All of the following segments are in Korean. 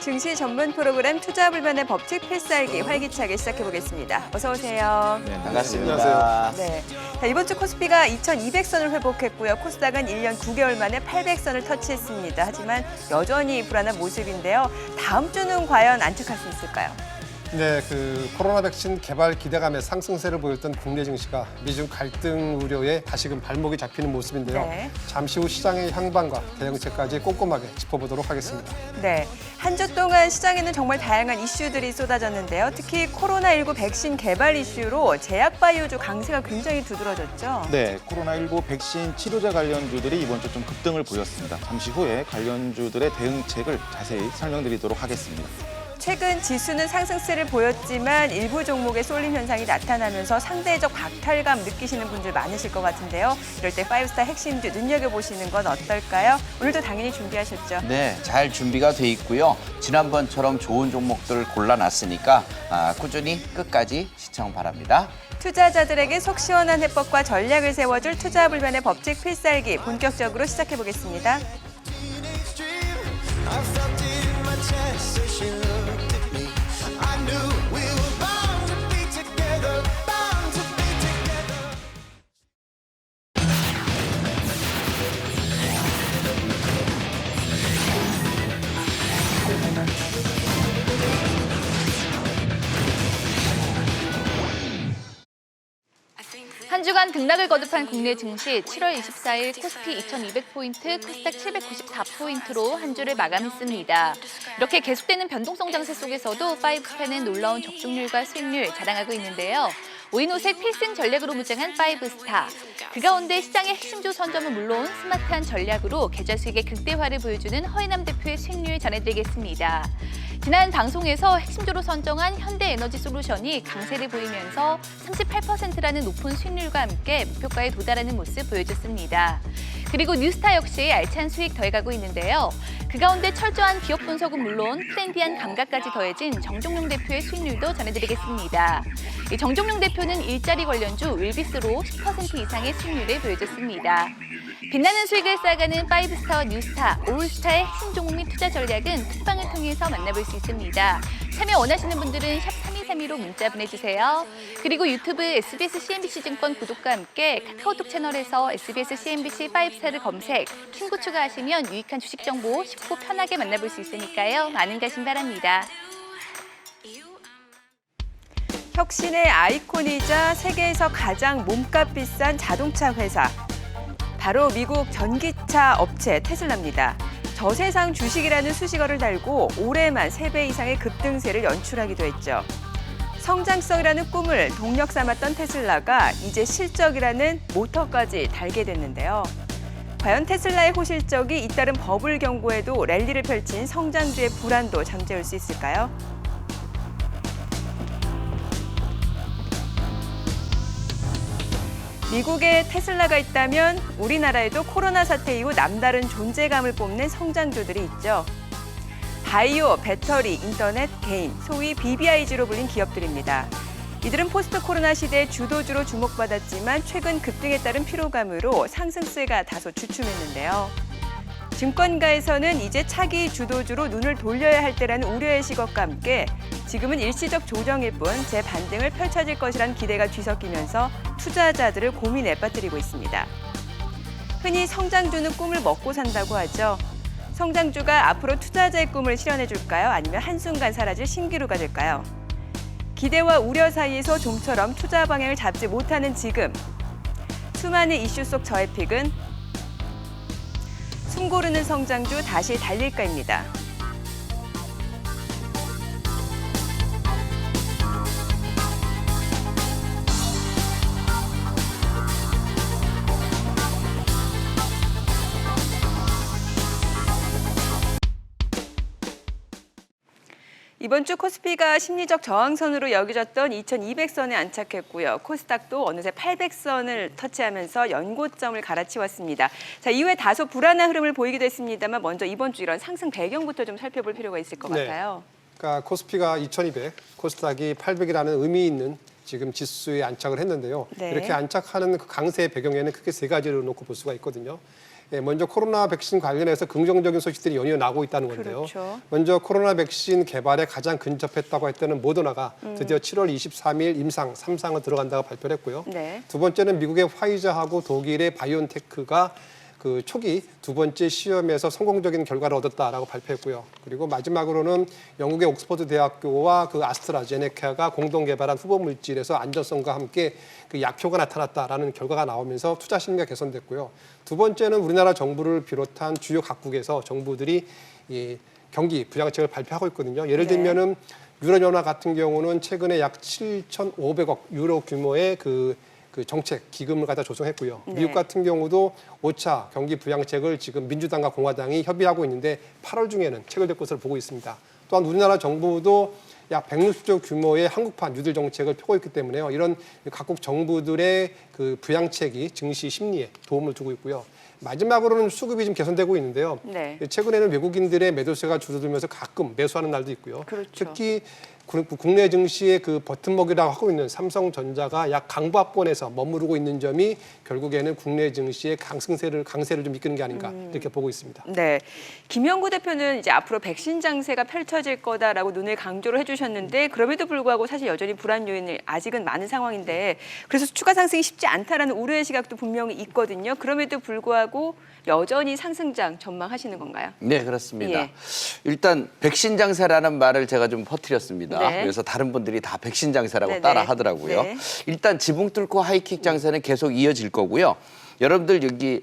증시 전문 프로그램 투자 불변의 법칙 필살기 활기차게 시작해 보겠습니다. 어서 오세요. 네, 반갑습니다. 안녕하세요. 네. 자, 이번 주 코스피가 2,200선을 회복했고요. 코스닥은 1년 9개월 만에 800선을 터치했습니다. 하지만 여전히 불안한 모습인데요. 다음 주는 과연 안착할 수 있을까요? 네, 코로나 백신 개발 기대감에 상승세를 보였던 국내 증시가 미중 갈등 우려에 다시금 발목이 잡히는 모습인데요. 네. 잠시 후 시장의 향방과 대응책까지 꼼꼼하게 짚어보도록 하겠습니다. 네. 한 주 동안 시장에는 정말 다양한 이슈들이 쏟아졌는데요. 특히 코로나19 백신 개발 이슈로 제약바이오주 강세가 굉장히 두드러졌죠. 네, 코로나19 백신 치료제 관련주들이 이번 주 좀 급등을 보였습니다. 잠시 후에 관련주들의 대응책을 자세히 설명드리도록 하겠습니다. 최근 지수는 상승세를 보였지만 일부 종목의 쏠림 현상이 나타나면서 상대적 박탈감 느끼시는 분들 많으실 것 같은데요. 이럴 때 파이브스타 핵심주 눈여겨보시는 건 어떨까요? 오늘도 당연히 준비하셨죠? 네, 잘 준비가 돼 있고요. 지난번처럼 좋은 종목들을 골라놨으니까 꾸준히 끝까지 시청 바랍니다. 투자자들에게 속 시원한 해법과 전략을 세워줄 투자 불변의 법칙 필살기 본격적으로 시작해보겠습니다. 한 주간 등락을 거듭한 국내 증시 7월 24일 코스피 2200포인트, 코스닥 794포인트로 한 주를 마감했습니다. 이렇게 계속되는 변동성 장세 속에서도 파이브스타는 놀라운 적중률과 수익률 자랑하고 있는데요. 오인오색 필승 전략으로 무장한 파이브스타. 그 가운데 시장의 핵심주 선점은 물론 스마트한 전략으로 계좌 수익의 극대화를 보여주는 허인남 대표의 수익률 전해드리겠습니다. 지난 방송에서 핵심주로 선정한 현대에너지솔루션이 강세를 보이면서 38%라는 높은 수익률과 함께 목표가에 도달하는 모습 보여줬습니다. 그리고 뉴스타 역시 알찬 수익 더해가고 있는데요. 그 가운데 철저한 기업 분석은 물론 트렌디한 감각까지 더해진 정종용 대표의 수익률도 전해드리겠습니다. 정종용 대표는 일자리 관련주 윌비스로 10% 이상의 수익률을 보여줬습니다. 빛나는 수익을 쌓아가는 파이브스타와 뉴스타, 올스타의 핵심 종목 및 투자 전략은 톡방을 통해서 만나볼 수 있습니다. 참여 원하시는 분들은 샵 3232로 문자 보내주세요. 그리고 유튜브 SBS CNBC 증권 구독과 함께 카카오톡 채널에서 SBS CNBC 파이브스타를 검색, 친구 추가하시면 유익한 주식 정보 쉽고 편하게 만나볼 수 있으니까요. 많은 관심 바랍니다. 혁신의 아이콘이자 세계에서 가장 몸값 비싼 자동차 회사. 바로 미국 전기차 업체 테슬라입니다. 저세상 주식이라는 수식어를 달고 올해만 3배 이상의 급등세를 연출하기도 했죠. 성장성이라는 꿈을 동력 삼았던 테슬라가 이제 실적이라는 모터까지 달게 됐는데요. 과연 테슬라의 호실적이 잇따른 버블 경고에도 랠리를 펼친 성장주의 불안도 잠재울 수 있을까요? 미국에 테슬라가 있다면 우리나라에도 코로나 사태 이후 남다른 존재감을 뽐낸 성장주들이 있죠. 바이오, 배터리, 인터넷, 게임, 소위 BBIG로 불린 기업들입니다. 이들은 포스트 코로나 시대의 주도주로 주목받았지만 최근 급등에 따른 피로감으로 상승세가 다소 주춤했는데요. 증권가에서는 이제 차기 주도주로 눈을 돌려야 할 때라는 우려의 시각과 함께 지금은 일시적 조정일 뿐 재반등을 펼쳐질 것이란 기대가 뒤섞이면서 투자자들을 고민에 빠뜨리고 있습니다. 흔히 성장주는 꿈을 먹고 산다고 하죠. 성장주가 앞으로 투자자의 꿈을 실현해 줄까요? 아니면 한순간 사라질 신기루가 될까요? 기대와 우려 사이에서 좀처럼 투자 방향을 잡지 못하는 지금. 수많은 이슈 속 저의 픽은 숨 고르는 성장주 다시 달릴까입니다. 이번 주 코스피가 심리적 저항선으로 여겨졌던 2200선에 안착했고요. 코스닥도 어느새 800선을 터치하면서 연고점을 갈아치웠습니다. 자, 이후에 다소 불안한 흐름을 보이기도 했습니다만 먼저 이번 주 이런 상승 배경부터 좀 살펴볼 필요가 있을 것 같아요. 그러니까 코스피가 2200, 코스닥이 800이라는 의미 있는 지금 지수에 안착을 했는데요. 네. 이렇게 안착하는 그 강세의 배경에는 크게 세 가지를 놓고 볼 수가 있거든요. 먼저 코로나 백신 관련해서 긍정적인 소식들이 연이어 나오고 있다는 건데요. 그렇죠. 먼저 코로나 백신 개발에 가장 근접했다고 했던 모더나가 드디어 7월 23일 임상 3상을 들어간다고 발표를 했고요. 네. 두 번째는 미국의 화이자하고 독일의 바이온테크가 그 초기 두 번째 시험에서 성공적인 결과를 얻었다라고 발표했고요. 그리고 마지막으로는 영국의 옥스퍼드 대학교와 그 아스트라제네카가 공동 개발한 후보 물질에서 안전성과 함께 그 약효가 나타났다라는 결과가 나오면서 투자 심리가 개선됐고요. 두 번째는 우리나라 정부를 비롯한 주요 각국에서 정부들이 이 경기 부양책을 발표하고 있거든요. 예를 네. 들면은 유럽연합 같은 경우는 최근에 약 7,500억 유로 규모의 그 정책 기금을 갖다 조성했고요. 네. 미국 같은 경우도 5차 경기 부양책을 지금 민주당과 공화당이 협의하고 있는데 8월 중에는 체결될 것으로 보고 있습니다. 또한 우리나라 정부도 약 160조 규모의 한국판 뉴딜 정책을 펴고 있기 때문에요. 이런 각국 정부들의 그 부양책이 증시 심리에 도움을 주고 있고요. 마지막으로는 수급이 좀 개선되고 있는데요. 네. 최근에는 외국인들의 매도세가 줄어들면서 가끔 매수하는 날도 있고요. 그렇죠. 특히 국내 증시의 그 버튼목이라고 하고 있는 삼성전자가 약 강보합권에서 머무르고 있는 점이 결국에는 국내 증시의 강세를 좀 이끄는 게 아닌가 이렇게 보고 있습니다. 네, 김영구 대표는 이제 앞으로 백신 장세가 펼쳐질 거다라고 눈을 강조를 해주셨는데 그럼에도 불구하고 사실 여전히 불안 요인이 아직은 많은 상황인데 그래서 추가 상승이 쉽지 않다라는 우려의 시각도 분명히 있거든요. 그럼에도 불구하고 여전히 상승장 전망하시는 건가요? 네, 그렇습니다. 예. 일단 백신 장세라는 말을 제가 좀 퍼뜨렸습니다. 네. 그래서 다른 분들이 다 백신 장세라고 네네. 따라 하더라고요. 네. 일단 지붕 뚫고 하이킥 장세는 계속 이어질 거고요. 여러분들 여기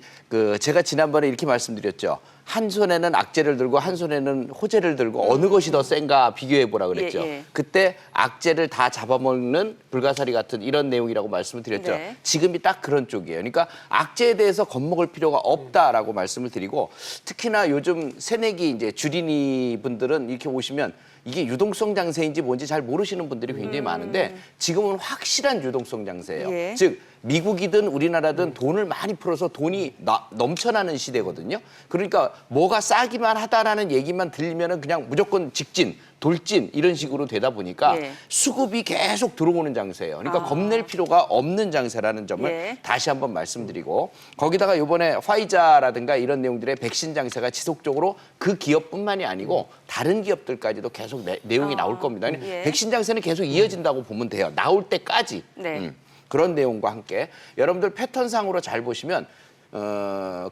제가 지난번에 이렇게 말씀드렸죠. 한 손에는 악재를 들고 한 손에는 호재를 들고 어느 것이 더 센가 비교해 보라 그랬죠. 예, 예. 그때 악재를 다 잡아먹는 불가사리 같은 이런 내용이라고 말씀을 드렸죠. 네. 지금이 딱 그런 쪽이에요. 그러니까 악재에 대해서 겁먹을 필요가 없다라고 말씀을 드리고 특히나 요즘 새내기 이제 주린이 분들은 이렇게 오시면 이게 유동성 장세인지 뭔지 잘 모르시는 분들이 굉장히 많은데 지금은 확실한 유동성 장세예요. 예. 즉 미국이든 우리나라든 돈을 많이 풀어서 돈이 넘쳐나는 시대거든요. 그러니까 뭐가 싸기만 하다라는 얘기만 들리면은 그냥 무조건 직진, 돌진 이런 식으로 되다 보니까 예. 수급이 계속 들어오는 장세예요. 그러니까 겁낼 필요가 없는 장세라는 점을 예. 다시 한번 말씀드리고 거기다가 이번에 화이자라든가 이런 내용들의 백신 장세가 지속적으로 그 기업뿐만이 아니고 다른 기업들까지도 계속 내용이 나올 겁니다. 예. 백신 장세는 계속 이어진다고 보면 돼요. 나올 때까지. 네. 그런 내용과 함께 여러분들 패턴상으로 잘 보시면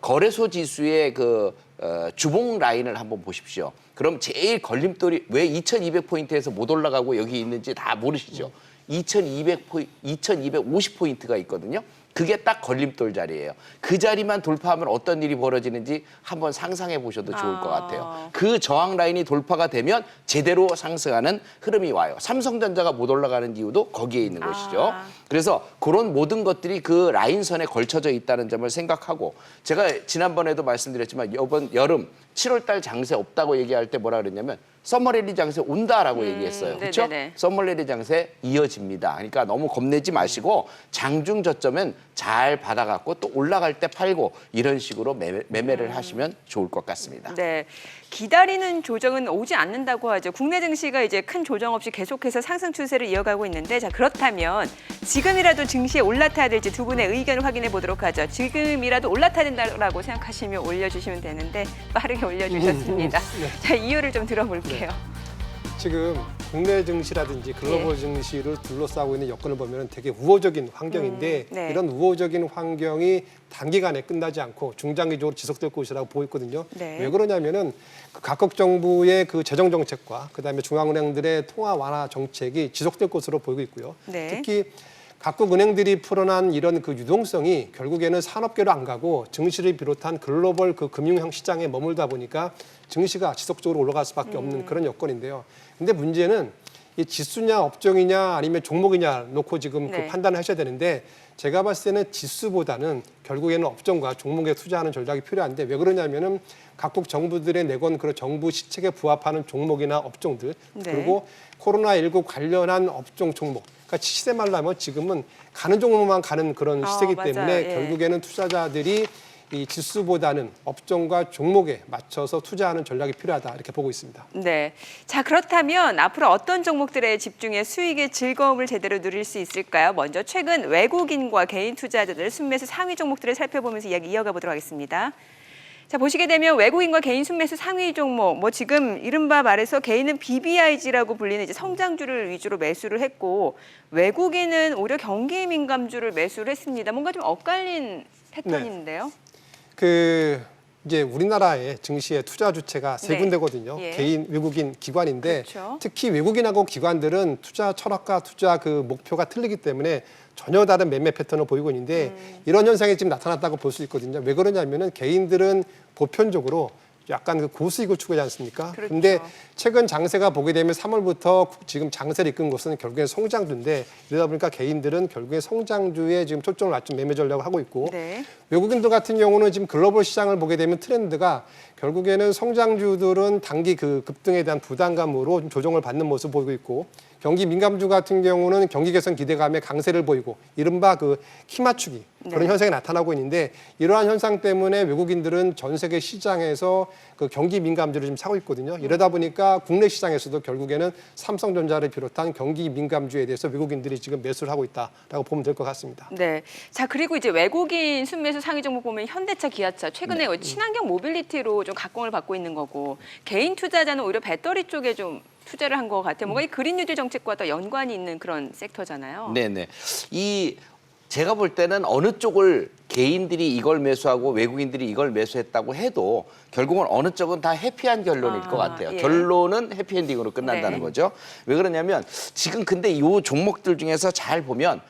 거래소 지수의 주봉 라인을 한번 보십시오. 그럼 제일 걸림돌이 왜 2200포인트에서 못 올라가고 여기 있는지 다 모르시죠? 2250포인트가 있거든요. 그게 딱 걸림돌 자리예요. 그 자리만 돌파하면 어떤 일이 벌어지는지 한번 상상해 보셔도 좋을 것 같아요. 그 저항 라인이 돌파가 되면 제대로 상승하는 흐름이 와요. 삼성전자가 못 올라가는 이유도 거기에 있는 것이죠. 그래서 그런 모든 것들이 그 라인선에 걸쳐져 있다는 점을 생각하고 제가 지난번에도 말씀드렸지만 이번 여름 7월 달 장세 없다고 얘기할 때 뭐라 그랬냐면 서머랠리 장세 온다라고 얘기했어요. 그렇죠? 네네네. 서머랠리 장세 이어집니다. 그러니까 너무 겁내지 마시고 장중 저점은 잘 받아갖고 또 올라갈 때 팔고 이런 식으로 매매를 하시면 좋을 것 같습니다. 네, 기다리는 조정은 오지 않는다고 하죠. 국내 증시가 이제 큰 조정 없이 계속해서 상승 추세를 이어가고 있는데 자 그렇다면 지금이라도 증시에 올라타야 될지 두 분의 의견을 확인해 보도록 하죠. 지금이라도 올라타야 된다고 생각하시면 올려주시면 되는데 빠르게 올려주셨습니다. 자 이유를 좀 들어볼게요. 지금 국내 증시라든지 글로벌 증시를 둘러싸고 있는 여건을 보면 되게 우호적인 환경인데 네. 이런 우호적인 환경이 단기간에 끝나지 않고 중장기적으로 지속될 것이라고 보고 있거든요. 네. 왜 그러냐면은 그 각국 정부의 그 재정 정책과 그다음에 중앙은행들의 통화 완화 정책이 지속될 것으로 보이고 있고요. 네. 특히 각국 은행들이 풀어난 이런 그 유동성이 결국에는 산업계로 안 가고 증시를 비롯한 글로벌 그 금융 시장에 머물다 보니까 증시가 지속적으로 올라갈 수밖에 없는 그런 여건인데요. 근데 문제는 이 지수냐 업종이냐 아니면 종목이냐 놓고 지금 네. 그 판단을 하셔야 되는데 제가 봤을 때는 지수보다는 결국에는 업종과 종목에 투자하는 전략이 필요한데 왜 그러냐면은 각국 정부들의 내건 그런 정부 시책에 부합하는 종목이나 업종들 네. 그리고 코로나19 관련한 업종 종목 그러니까 시세 말라면 지금은 가는 종목만 가는 그런 시세이기 맞아요. 때문에 예. 결국에는 투자자들이 이 지수보다는 업종과 종목에 맞춰서 투자하는 전략이 필요하다 이렇게 보고 있습니다. 네, 자 그렇다면 앞으로 어떤 종목들에 집중해 수익의 즐거움을 제대로 누릴 수 있을까요? 먼저 최근 외국인과 개인 투자자들 순매수 상위 종목들을 살펴보면서 이야기 이어가 보도록 하겠습니다. 자, 보시게 되면 외국인과 개인 순매수 상위 종목, 뭐 지금 이른바 말해서 개인은 BBIG라고 불리는 이제 성장주를 위주로 매수를 했고 외국인은 오히려 경기 민감주를 매수를 했습니다. 뭔가 좀 엇갈린 패턴인데요. 이제 우리나라의 증시의 투자 주체가 세 네. 군데거든요. 예. 개인, 외국인, 기관인데 그렇죠. 특히 외국인하고 기관들은 투자 철학과 투자 그 목표가 틀리기 때문에 전혀 다른 매매 패턴을 보이고 있는데 이런 현상이 지금 나타났다고 볼 수 있거든요. 왜 그러냐면은 개인들은 보편적으로 약간 그 고수익을 추구하지 않습니까? 그렇죠. 그런데 최근 장세가 보게 되면 3월부터 지금 장세를 이끈 것은 결국엔 성장주인데 이러다 보니까 개인들은 결국에 성장주에 지금 초점을 맞춘 매매 전략을 하고 있고 네. 외국인들 같은 경우는 지금 글로벌 시장을 보게 되면 트렌드가 결국에는 성장주들은 단기 그 급등에 대한 부담감으로 좀 조정을 받는 모습을 보이고 있고 경기 민감주 같은 경우는 경기 개선 기대감에 강세를 보이고 이른바 그 키 맞추기 그런 네. 현상이 나타나고 있는데 이러한 현상 때문에 외국인들은 전 세계 시장에서 그 경기 민감주를 좀 사고 있거든요. 이러다 보니까 국내 시장에서도 결국에는 삼성전자를 비롯한 경기 민감주에 대해서 외국인들이 지금 매수를 하고 있다라고 보면 될 것 같습니다. 네. 자, 그리고 이제 외국인 순매수 상위 종목 보면 현대차, 기아차 최근에 친환경 모빌리티로 좀 각광을 받고 있는 거고 개인 투자자는 오히려 배터리 쪽에 좀 투자를 한 것 같아요. 뭔가 이 그린 뉴딜 정책과 더 연관이 있는 그런 섹터잖아요. 네네. 제가 볼 때는 어느 쪽을 개인들이 이걸 매수하고 외국인들이 이걸 매수했다고 해도 결국은 어느 쪽은 다 해피한 결론일 것 같아요. 예. 결론은 해피엔딩으로 끝난다는 네. 거죠. 왜 그러냐면 지금 근데 이 종목들 중에서 잘 보면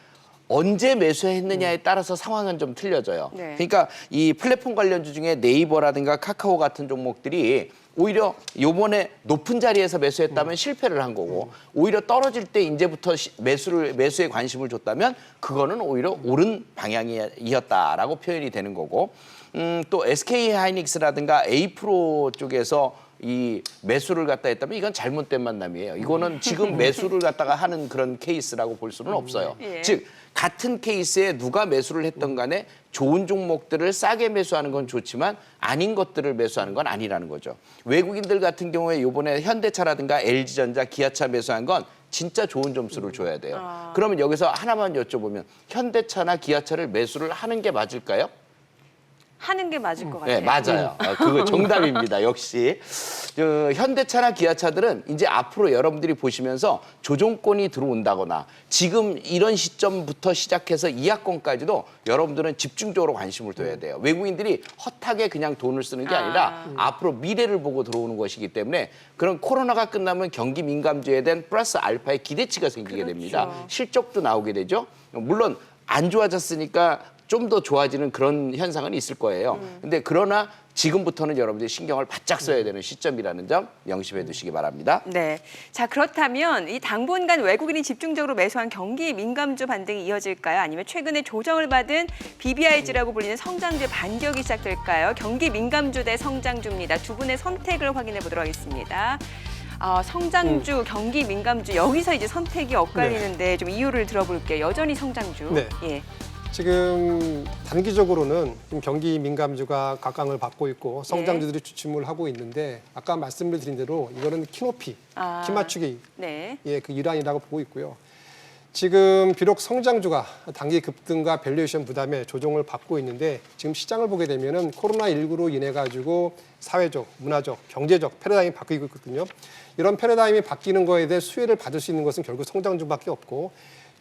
언제 매수했느냐에 따라서 상황은 좀 틀려져요. 네. 그러니까 이 플랫폼 관련주 중에 네이버라든가 카카오 같은 종목들이 오히려 요번에 높은 자리에서 매수했다면 실패를 한 거고 오히려 떨어질 때 이제부터 매수에 관심을 줬다면 그거는 오히려 옳은 방향이었다라고 표현이 되는 거고 또 SK 하이닉스라든가 에이프로 쪽에서 이 매수를 갖다 했다면 이건 잘못된 만남이에요. 이거는 지금 매수를 갖다가 하는 그런 케이스라고 볼 수는 없어요. 예. 즉 같은 케이스에 누가 매수를 했던 간에 좋은 종목들을 싸게 매수하는 건 좋지만 아닌 것들을 매수하는 건 아니라는 거죠. 외국인들 같은 경우에 이번에 현대차라든가 LG전자, 기아차 매수한 건 진짜 좋은 점수를 줘야 돼요. 그러면 여기서 하나만 여쭤보면 현대차나 기아차를 매수를 하는 게 맞을까요? 하는 게 맞을 것 같아요. 네, 맞아요. 그거 정답입니다. 역시. 현대차나 기아차들은 이제 앞으로 여러분들이 보시면서 조정권이 들어온다거나 지금 이런 시점부터 시작해서 이하권까지도 여러분들은 집중적으로 관심을 둬야 돼요. 외국인들이 헛하게 그냥 돈을 쓰는 게 아니라 앞으로 미래를 보고 들어오는 것이기 때문에 그런 코로나가 끝나면 경기 민감주에 대한 플러스 알파의 기대치가 생기게 됩니다. 실적도 나오게 되죠. 물론 안 좋아졌으니까 좀 더 좋아지는 그런 현상은 있을 거예요. 근데 그러나 지금부터는 여러분들이 신경을 바짝 써야 되는 시점이라는 점 명심해 두시기 바랍니다. 네. 자, 그렇다면 이 당분간 외국인이 집중적으로 매수한 경기 민감주 반등이 이어질까요? 아니면 최근에 조정을 받은 BBIG라고 불리는 성장주의 반격이 시작될까요? 경기 민감주 대 성장주입니다. 두 분의 선택을 확인해 보도록 하겠습니다. 성장주, 경기 민감주 여기서 이제 선택이 엇갈리는데 좀 이유를 들어볼게요. 여전히 성장주. 네. 예. 지금 단기적으로는 좀 경기 민감주가 각광을 받고 있고 성장주들이 주춤을 하고 있는데 아까 말씀을 드린 대로 이거는 키 높이, 키 맞추기 네. 그 일환이라고 보고 있고요. 지금 비록 성장주가 단기 급등과 밸류에이션 부담에 조정을 받고 있는데 지금 시장을 보게 되면은 코로나19로 인해 가지고 사회적, 문화적, 경제적 패러다임이 바뀌고 있거든요. 이런 패러다임이 바뀌는 거에 대해 수혜를 받을 수 있는 것은 결국 성장주밖에 없고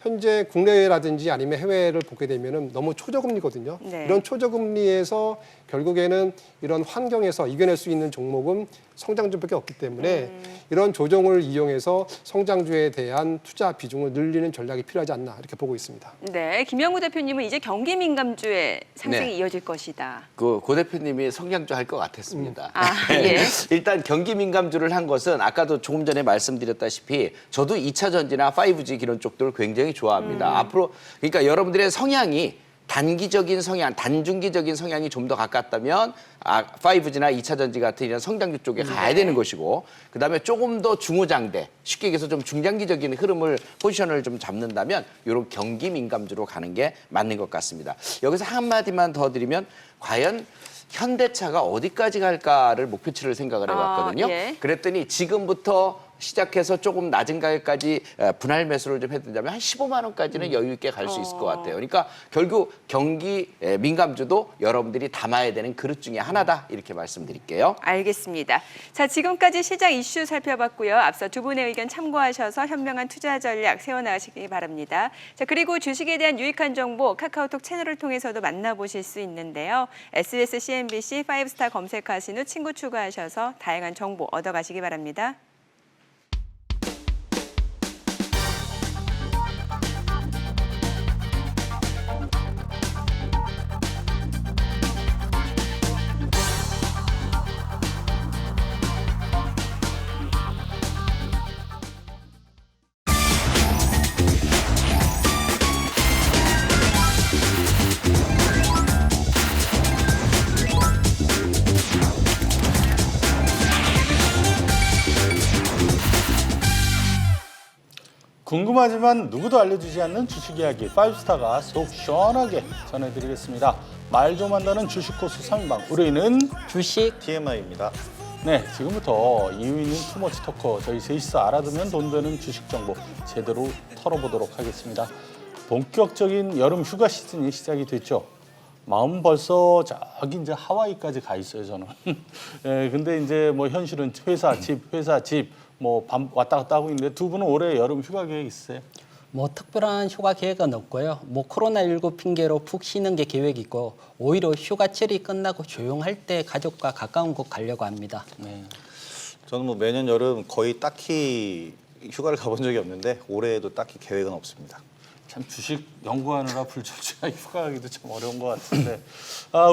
현재 국내라든지 아니면 해외를 보게 되면은 너무 초저금리거든요. 네. 이런 초저금리에서 결국에는 이런 환경에서 이겨낼 수 있는 종목은 성장주밖에 없기 때문에 이런 조정을 이용해서 성장주에 대한 투자 비중을 늘리는 전략이 필요하지 않나 이렇게 보고 있습니다. 네. 김영우 대표님은 이제 경기 민감주의 상승이 네. 이어질 것이다. 고 대표님이 성장주 할 것 같았습니다. 예. 일단 경기 민감주를 한 것은 아까도 조금 전에 말씀드렸다시피 저도 2차 전지나 5G 이런 쪽들을 굉장히 좋아합니다. 앞으로 그러니까 여러분들의 성향이 단기적인 성향, 단중기적인 성향이 좀 더 가깝다면 5G나 2차 전지 같은 이런 성장주 쪽에 가야 되는 것이고 그다음에 조금 더 중후장대, 쉽게 얘기해서 좀 중장기적인 흐름을 포지션을 좀 잡는다면 이런 경기 민감주로 가는 게 맞는 것 같습니다. 여기서 한마디만 더 드리면 과연 현대차가 어디까지 갈까를 목표치를 생각을 해봤거든요. 예. 그랬더니 지금부터 시작해서 조금 낮은 가격까지 분할 매수를 좀 해둔다면 한 15만 원까지는 여유 있게 갈 수 있을 것 같아요. 그러니까 결국 경기 민감주도 여러분들이 담아야 되는 그릇 중에 하나다 이렇게 말씀드릴게요. 알겠습니다. 자, 지금까지 시장 이슈 살펴봤고요. 앞서 두 분의 의견 참고하셔서 현명한 투자 전략 세워나가시기 바랍니다. 자, 그리고 주식에 대한 유익한 정보 카카오톡 채널을 통해서도 만나보실 수 있는데요. SBS CNBC 5스타 검색하신 후 친구 추가하셔서 다양한 정보 얻어가시기 바랍니다. 궁금하지만 누구도 알려주지 않는 주식 이야기 5스타가 속 시원하게 전해드리겠습니다. 말 좀 한다는 주식 고수 3인방 우리는 주식 TMI입니다. 네, 지금부터 이유 있는 투머치 토커 저희 셋이서 알아두면 돈 되는 주식 정보 제대로 털어보도록 하겠습니다. 본격적인 여름 휴가 시즌이 시작이 됐죠. 마음 벌써 저기 이제 하와이까지 가 있어요, 저는. 예, 근데 이제 뭐 현실은 회사 집 뭐 밤 왔다 갔다 하고 있는데 두 분은 올해 여름 휴가 계획 있으세요? 뭐 특별한 휴가 계획은 없고요. 뭐 코로나19 핑계로 푹 쉬는 게 계획이고 오히려 휴가철이 끝나고 조용할 때 가족과 가까운 곳 가려고 합니다. 네. 저는 뭐 매년 여름 거의 딱히 휴가를 가본 적이 없는데 올해에도 딱히 계획은 없습니다. 참 주식 연구하느라 불철주야 휴가하기도 참 어려운 것 같은데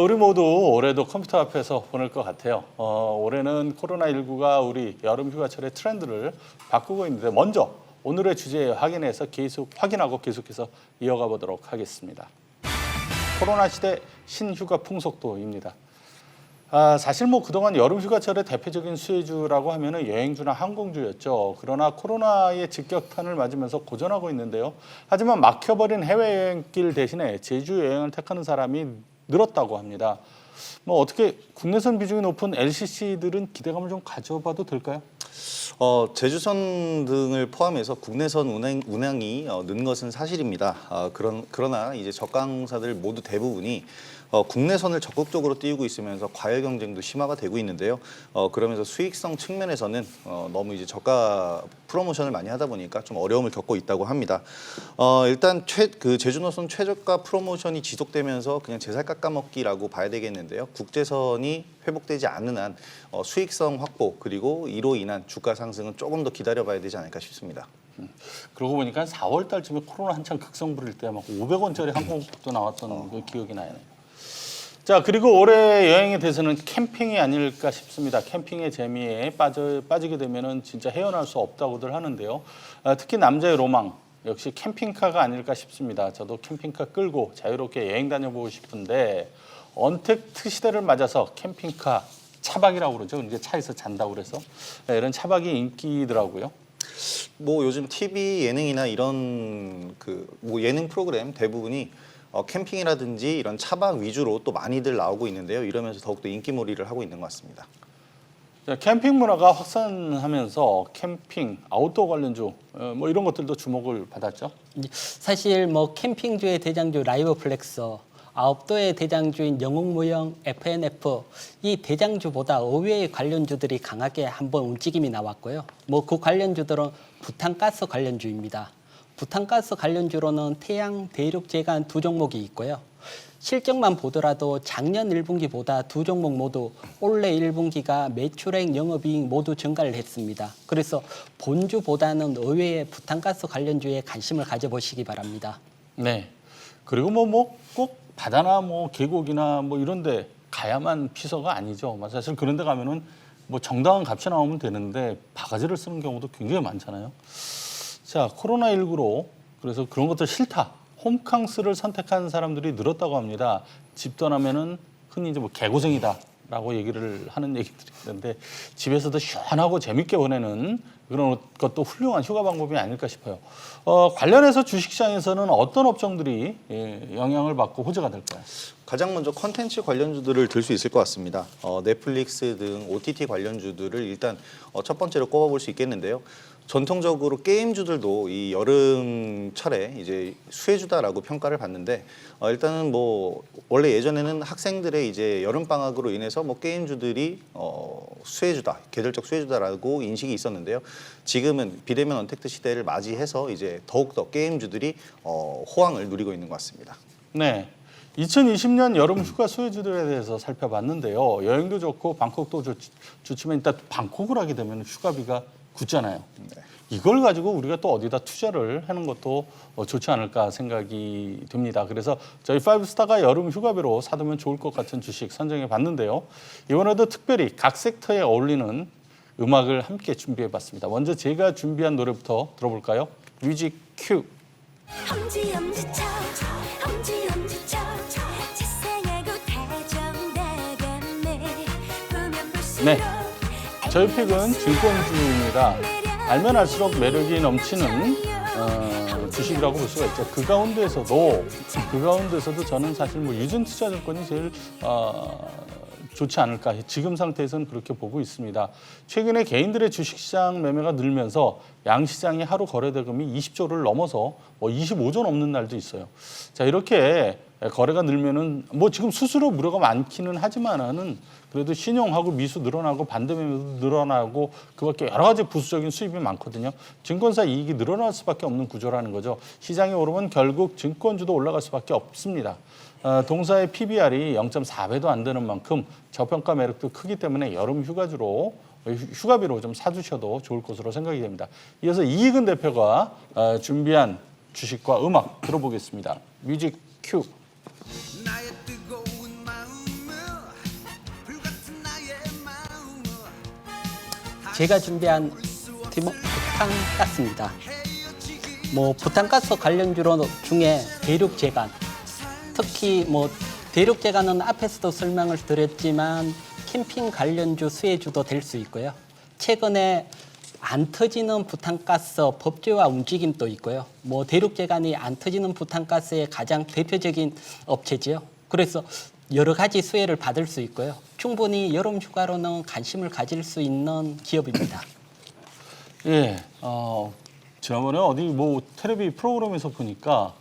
우리 모두 올해도 컴퓨터 앞에서 보낼 것 같아요. 올해는 코로나19가 우리 여름 휴가철의 트렌드를 바꾸고 있는데 먼저 오늘의 주제 확인해서 확인하고 계속해서 이어가 보도록 하겠습니다. 코로나 시대 신휴가 풍속도입니다. 사실 뭐 그동안 여름 휴가철의 대표적인 수혜주라고 하면은 여행주나 항공주였죠. 그러나 코로나의 직격탄을 맞으면서 고전하고 있는데요. 하지만 막혀버린 해외여행길 대신에 제주 여행을 택하는 사람이 늘었다고 합니다. 뭐 어떻게 국내선 비중이 높은 LCC들은 기대감을 좀 가져봐도 될까요? 제주선 등을 포함해서 국내선 운항이 는 것은 사실입니다. 그러나 이제 저가항사들 모두 대부분이 국내선을 적극적으로 띄우고 있으면서 과열 경쟁도 심화가 되고 있는데요. 그러면서 수익성 측면에서는 너무 이제 저가 프로모션을 많이 하다 보니까 좀 어려움을 겪고 있다고 합니다. 일단 제주노선 최저가 프로모션이 지속되면서 그냥 제살 깎아먹기라고 봐야 되겠는데요. 국제선이 회복되지 않는 한 수익성 확보 그리고 이로 인한 주가 상승은 조금 더 기다려봐야 되지 않을까 싶습니다. 그러고 보니까 4월 달쯤에 코로나 한창 극성 부릴 때 막 500원짜리 항공권도 나왔던 그 기억이 나네요. 자, 그리고 올해 여행에 대해서는 캠핑이 아닐까 싶습니다. 캠핑의 재미에 빠지게 되면은 진짜 헤어날 수 없다고들 하는데요. 특히 남자의 로망 역시 캠핑카가 아닐까 싶습니다. 저도 캠핑카 끌고 자유롭게 여행 다녀보고 싶은데 언택트 시대를 맞아서 캠핑카 차박이라고 그러죠. 이제 차에서 잔다고 그래서 이런 차박이 인기더라고요. 뭐 요즘 TV 예능이나 이런 뭐 예능 프로그램 대부분이 캠핑이라든지 이런 차박 위주로 또 많이들 나오고 있는데요. 이러면서 더욱더 인기몰이를 하고 있는 것 같습니다. 자, 캠핑 문화가 확산하면서 캠핑, 아웃도어 관련주 뭐 이런 것들도 주목을 받았죠. 사실 뭐 캠핑주의 대장주 라이브 플렉서, 아웃도어의 대장주인 영웅무용, FNF 이 대장주보다 의외의 관련주들이 강하게 한번 움직임이 나왔고요. 뭐 그 관련주들은 부탄가스 관련주입니다. 부탄가스 관련주로는 태양, 대륙, 제간 두 종목이 있고요. 실적만 보더라도 작년 1분기보다 두 종목 모두 올해 1분기가 매출액, 영업이익 모두 증가를 했습니다. 그래서 본주보다는 의외의 부탄가스 관련주에 관심을 가져보시기 바랍니다. 네. 그리고 뭐 꼭 바다나 뭐 계곡이나 뭐 이런 데 가야만 피서가 아니죠. 사실 그런 데 가면은 뭐 정당한 값이 나오면 되는데 바가지를 쓰는 경우도 굉장히 많잖아요. 자, 코로나19로 그래서 그런 것들 싫다. 홈캉스를 선택한 사람들이 늘었다고 합니다. 집 떠나면은 흔히 이제 뭐 개고생이다. 라고 얘기를 하는 얘기들이 있는데 집에서도 시원하고 재밌게 보내는 그런 것도 훌륭한 휴가 방법이 아닐까 싶어요. 관련해서 주식시장에서는 어떤 업종들이 영향을 받고 호재가 될까요? 가장 먼저 컨텐츠 관련주들을 들 수 있을 것 같습니다. 넷플릭스 등 OTT 관련주들을 일단 첫 번째로 꼽아볼 수 있겠는데요. 전통적으로 게임주들도 이 여름철에 이제 수혜주다라고 평가를 받는데 일단은 뭐 원래 예전에는 학생들의 이제 여름 방학으로 인해서 뭐 게임주들이 수혜주다, 계절적 수혜주다라고 인식이 있었는데요. 지금은 비대면 언택트 시대를 맞이해서 이제 더욱더 게임주들이 호황을 누리고 있는 것 같습니다. 네. 2020년 여름 휴가 수혜주들에 대해서 살펴봤는데요. 여행도 좋고 방콕도 좋지만 일단 방콕을 하게 되면 휴가비가 굳잖아요. 이걸 가지고 우리가 또 어디다 투자를 하는 것도 좋지 않을까 생각이 듭니다. 그래서 저희 파이브스타가 여름 휴가비로 사두면 좋을 것 같은 주식 선정해 봤는데요. 이번에도 특별히 각 섹터에 어울리는 음악을 함께 준비해 봤습니다. 먼저 제가 준비한 노래부터 들어볼까요? 뮤직 큐. 엄지엄지쳐 엄지엄지쳐 재생하고 다정다감해 보면 볼수록 네. 저희 픽은 증권주입니다. 알면 알수록 매력이 넘치는 주식이라고 볼 수가 있죠. 그 가운데서도 저는 사실 뭐 유진투자증권이 제일 좋지 않을까. 지금 상태에서는 그렇게 보고 있습니다. 최근에 개인들의 주식시장 매매가 늘면서 양시장의 하루 거래대금이 20조를 넘어서 뭐 25조 넘는 날도 있어요. 자, 이렇게 거래가 늘면은 뭐 지금 수수료 무료가 많기는 하지만은 그래도 신용하고 미수 늘어나고 반대 매매도 늘어나고 그밖에 여러 가지 부수적인 수입이 많거든요. 증권사 이익이 늘어날 수밖에 없는 구조라는 거죠. 시장이 오르면 결국 증권주도 올라갈 수밖에 없습니다. 동사의 PBR이 0.4배도 안 되는 만큼 저평가 매력도 크기 때문에 여름 휴가비로 좀 사두셔도 좋을 것으로 생각이 됩니다. 이어서 이익은 대표가 준비한 주식과 음악 들어보겠습니다. 뮤직 큐. 나의 뜨거운 마음을 불같은 나의 마음을 제가 준비한 팀은 부탄가스입니다. 뭐 부탄가스 관련주로 중에 대륙제간, 특히 뭐 대륙제간은 앞에서도 설명을 드렸지만 캠핑 관련주 수혜주도 될 수 있고요. 최근에 안 터지는 부탄가스 법제화 움직임도 있고요. 뭐 대륙제간이 안 터지는 부탄가스의 가장 대표적인 업체지요. 그래서 여러 가지 수혜를 받을 수 있고요. 충분히 여름 휴가로는 관심을 가질 수 있는 기업입니다. 예, 지난번에 어디 뭐 텔레비 프로그램에서 보니까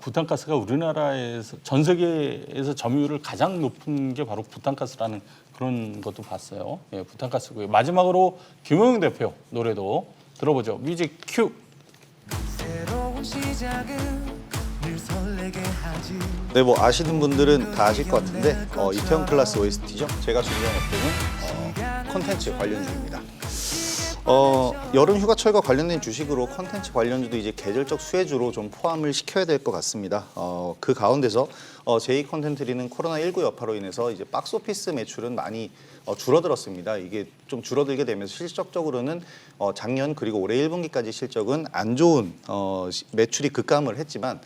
부탄가스가 우리나라에서 전 세계에서 점유율을 가장 높은 게 바로 부탄가스라는 그런 것도 봤어요. 예, 부탄가스고요. 마지막으로 김호영 대표 노래도 들어보죠. 뮤직 큐. 새로운 시작은 늘 설레게 하지 네, 뭐 아시는 분들은 다 아실 것 같은데 이태원 클라스 OST죠. 제가 준비한 업종은 콘텐츠 관련주입니다. 여름 휴가철과 관련된 주식으로 콘텐츠 관련주도 이제 계절적 수혜주로 좀 포함을 시켜야 될 것 같습니다. 그 가운데서 제2컨텐츠리는 코로나19 여파로 인해서 이제 박스오피스 매출은 많이 줄어들었습니다. 이게 좀 줄어들게 되면서 실적적으로는 작년 그리고 올해 1분기까지 실적은 안 좋은 매출이 급감을 했지만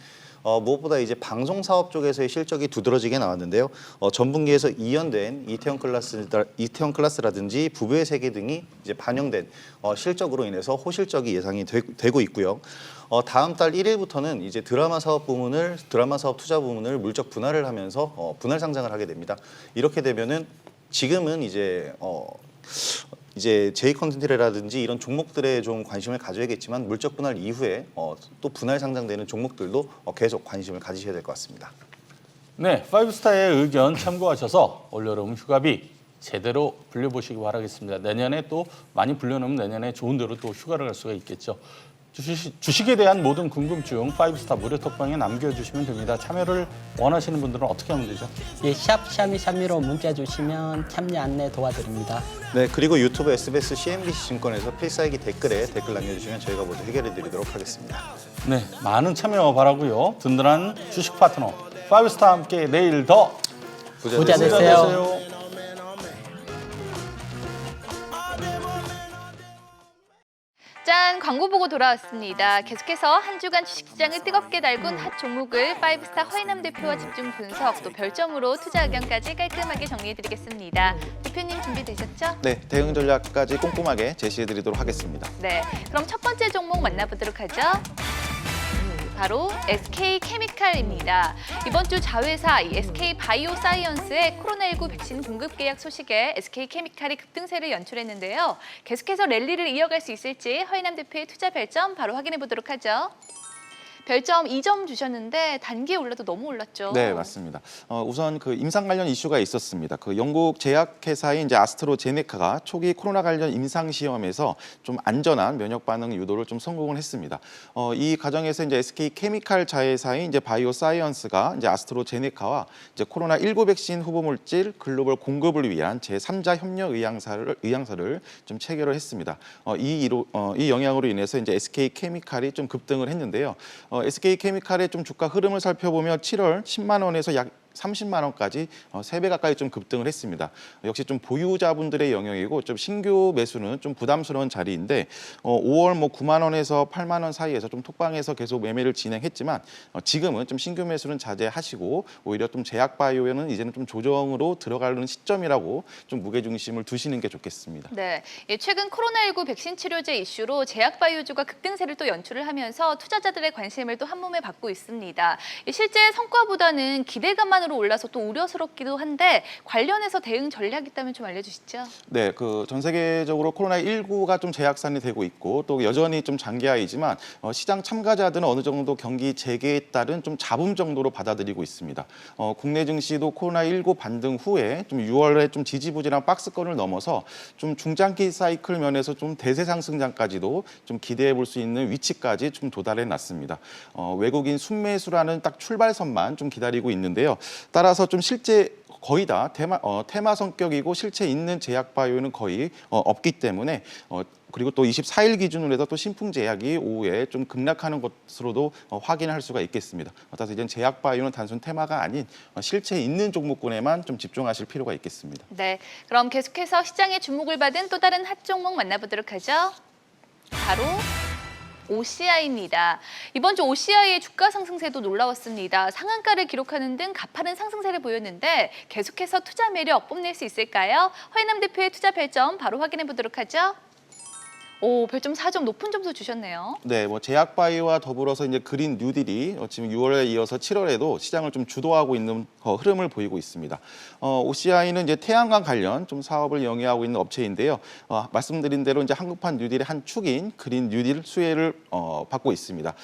무엇보다 이제 방송 사업 쪽에서의 실적이 두드러지게 나왔는데요. 전분기에서 이연된 이태원 클라스라든지 부부의 세계 등이 이제 반영된 실적으로 인해서 호실적이 예상이 되고 있고요. 다음 달 1일부터는 이제 드라마 사업 투자 부문을 물적 분할을 하면서 분할 상장을 하게 됩니다. 이렇게 되면은 지금은 이제 제2컨텐츠라든지 이런 종목들에 좀 관심을 가져야겠지만 물적 분할 이후에 또 분할 상장되는 종목들도 계속 관심을 가지셔야 될 것 같습니다. 네, 파이브스타의 의견 참고하셔서 올여름 휴가비 제대로 불려보시기 바라겠습니다. 내년에 또 많이 불려놓으면 내년에 좋은 데로 또 휴가를 갈 수가 있겠죠. 주식에 대한 모든 궁금증 파이브스타 무료 톡방에 남겨주시면 됩니다. 참여를 원하시는 분들은 어떻게 하면 되죠? 예, 샵 샤미샤미로 문자 주시면 참여 안내 도와드립니다. 네, 그리고 유튜브 SBS CNBC 증권에서 필살기 댓글에 댓글 남겨주시면 저희가 모두 해결해드리도록 하겠습니다. 네, 많은 참여 바라고요. 든든한 주식 파트너 파이브스타와 함께 내일 더 부자 되세요. 짠! 광고 보고 돌아왔습니다. 계속해서 한 주간 주식시장을 뜨겁게 달군 핫 종목을 파이브스타 허인남 대표와 집중 분석, 또 별점으로 투자 의견까지 깔끔하게 정리해드리겠습니다. 대표님 준비되셨죠? 네, 대응 전략까지 꼼꼼하게 제시해드리도록 하겠습니다. 네, 그럼 첫 번째 종목 만나보도록 하죠. 바로 SK케미칼입니다. 이번 주 자회사 SK바이오사이언스의 코로나19 백신 공급 계약 소식에 SK케미칼이 급등세를 연출했는데요. 계속해서 랠리를 이어갈 수 있을지 허인남 대표의 투자 별점 바로 확인해 보도록 하죠. 별점 2점 주셨는데 단기에 올라도 너무 올랐죠. 네, 맞습니다. 우선 그 임상 관련 이슈가 있었습니다. 그 영국 제약회사인 이제 아스트로제네카가 초기 코로나 관련 임상 시험에서 좀 안전한 면역 반응 유도를 좀 성공을 했습니다. 이 과정에서 이제 SK케미칼 자회사인 이제 바이오사이언스가 이제 아스트로제네카와 이제 코로나19 백신 후보 물질 글로벌 공급을 위한 제3자 협력 의향서를 좀 체결을 했습니다. 이 영향으로 인해서 이제 SK케미칼이 좀 급등을 했는데요. SK케미칼의 좀 주가 흐름을 살펴보면 7월 10만 원에서 약 30만 원까지 3배 가까이 좀 급등을 했습니다. 역시 좀 보유자분들의 영역이고 좀 신규 매수는 좀 부담스러운 자리인데 5월 뭐 9만 원에서 8만 원 사이에서 좀 톡방에서 계속 매매를 진행했지만 지금은 좀 신규 매수는 자제하시고 오히려 좀 제약바이오에는 이제는 좀 조정으로 들어가는 시점이라고 좀 무게중심을 두시는 게 좋겠습니다. 네, 최근 코로나19 백신 치료제 이슈로 제약바이오주가 급등세를 또 연출을 하면서 투자자들의 관심을 또 한몸에 받고 있습니다. 실제 성과보다는 기대감만 으로 올라서 또 우려스럽기도 한데 관련해서 대응 전략이 있다면 좀 알려주시죠. 네, 그 전 세계적으로 코로나19가 좀 재확산이 되고 있고 또 여전히 좀 장기화이지만 시장 참가자들은 어느 정도 경기 재개에 따른 좀 잡음 정도로 받아들이고 있습니다. 국내 증시도 코로나19 반등 후에 좀 6월에 좀 지지부진한 박스권을 넘어서 좀 중장기 사이클 면에서 좀 대세 상승장까지도 좀 기대해 볼 수 있는 위치까지 좀 도달해 놨습니다. 외국인 순매수라는 딱 출발선만 좀 기다리고 있는데요. 따라서 좀 실제 거의 다 테마 성격이고 실체 있는 제약바이오는 거의 없기 때문에 그리고 또 24일 기준으로 해서 또 신풍제약이 오후에 좀 급락하는 것으로도 확인할 수가 있겠습니다. 따라서 이제 제약바이오는 단순 테마가 아닌 실체 있는 종목군에만 좀 집중하실 필요가 있겠습니다. 네, 그럼 계속해서 시장의 주목을 받은 또 다른 핫 종목 만나보도록 하죠. 바로 OCI입니다. 이번 주 OCI의 주가 상승세도 놀라웠습니다. 상한가를 기록하는 등 가파른 상승세를 보였는데 계속해서 투자 매력 뽐낼 수 있을까요? 허인남 대표의 투자 별점 바로 확인해 보도록 하죠. 오, 별점 4점 높은 점수 주셨네요. 네, 뭐 제약바이오와 더불어서 이제 그린 뉴딜이 지금 6월에 이어서 7월에도 시장을 좀 주도하고 있는 흐름을 보이고 있습니다. OCI는 이제 태양광 관련 좀 사업을 영위하고 있는 업체인데요. 말씀드린 대로 이제 한국판 뉴딜의 한 축인 그린 뉴딜 수혜를 받고 있습니다.